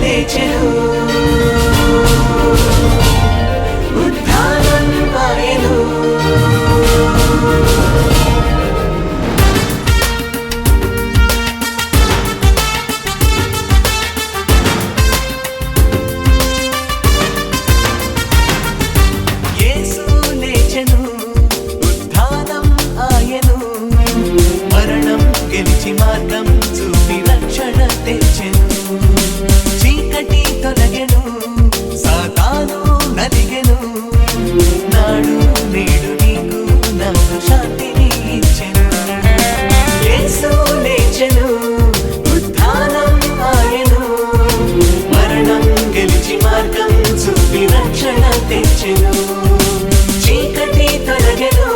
లేచెను ఉత్థానం ఆయను యేసు లేచెను ఉత్థానం ఆయను మరణం గెలిచి మార్గం చూపి రక్షణ తెచ్చెను చీకటి తొలగెను సాతాను నలిగెను నాడు నేడు నీకు నాకు శాంతిని ఇచ్చెను యేసు లేచెను ఉత్థానం ఆయను మరణం గెలిచి మార్గం చూపి రక్షణ తెచ్చెను చీకటి తొలగెను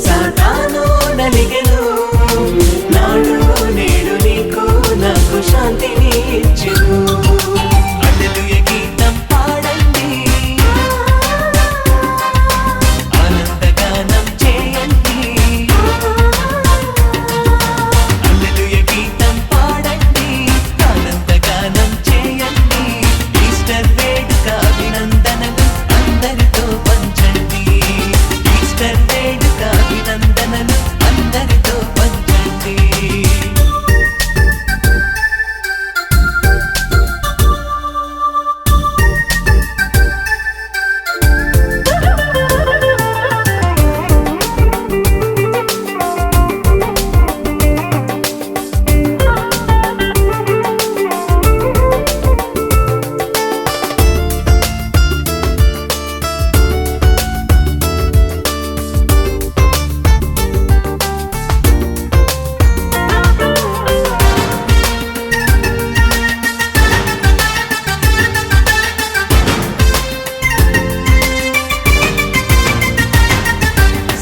సాతాను నలిగెను నాడు నేడు నీకు నాకు శాంతిని ఇచ్చెను హల్లెలూయా గీతం పాడండి ఆనందగానం చేయండి హల్లెలూయా గీతం పాడండి ఆనందగానం చేయండి ఈస్టర్ వేడుక అభినందనలు అందరితో పంచండి ఈస్టర్ వేడుక అభినందనలు అందరితో పంచండి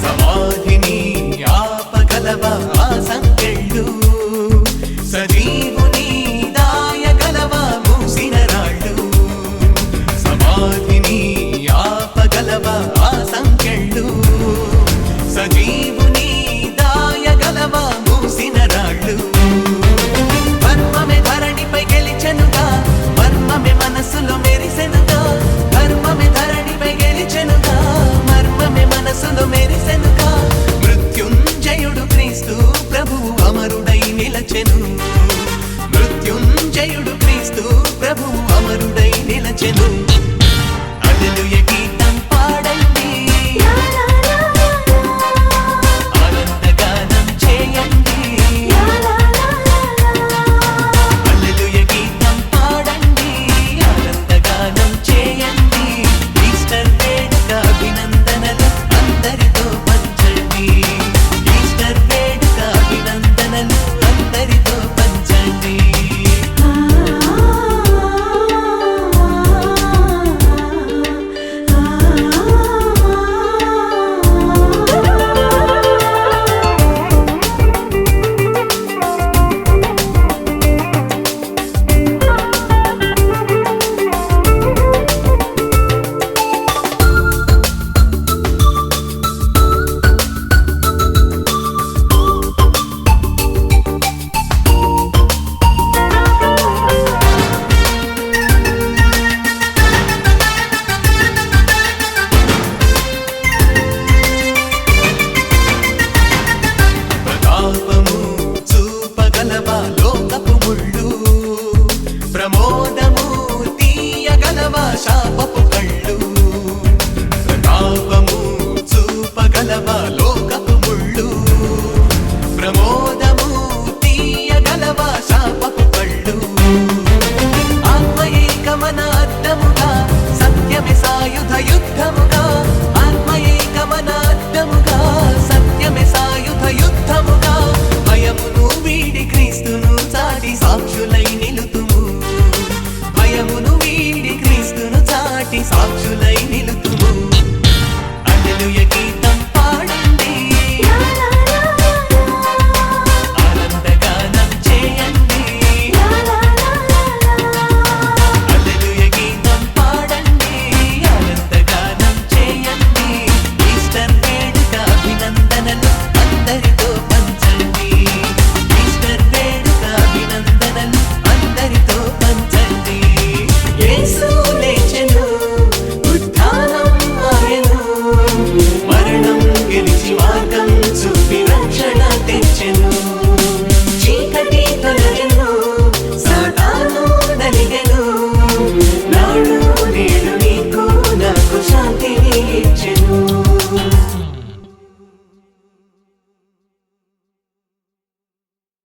సమాధిని ఆపగలవా ఆ సంకెళ్ళు సజీవుని దాయగలవా మూసిన రాళ్ళు సమాధిని ఆపగలవా ఆ సంకెళ్ళు సజీవుని దాయగలవా మూసిన రాళ్ళు మర్మమే ధరణిపై గెలిచెనుగా మర్మమే మనసులో మెరిసెనుగా ధర్మమే ధరణిపై గెలిచెనుగా మర్మమే మనసులో మెరిసెనుగా మృత్యుంజయుడు క్రీస్తు ప్రభువు అమరుడై నిలచెను మృత్యుంజయుడు క్రీస్తు ప్రభువు అమరుడై నిలచెను హల్లెలూయా గీతం పాడండి ఆనందగానం చేయండి హల్లెలూయా గీతం పాడండి ఆనందగానం చేయండి ఈస్టర్ వేడుక అభినందనలు అందరితో పంచండి ఈస్టర్ వేడుక అభినందనలు అందరితో పంచండి ప్రతాపము చూపగలవా లోకపు ముళ్ళు ప్రమోదము తీయగలవా శాపపు కళ్ళు ప్రతాపము చూపగలవా లోకపు ముళ్ళు ప్రమోదము తీయగలవా శాపపు కళ్ళు ఆత్మయే గమన అద్దముగా సత్యమే సాయుధ యుద్ధముగా ఆత్మయే గమన అద్దముగా సత్యమే సాయుధ యుద్ధముగా భయమును వీడి క్రీస్తును చాటి సాక్షులై నిలుతుము భయమును వీడి క్రీస్తును చాటి సాక్షులై నిలుతుము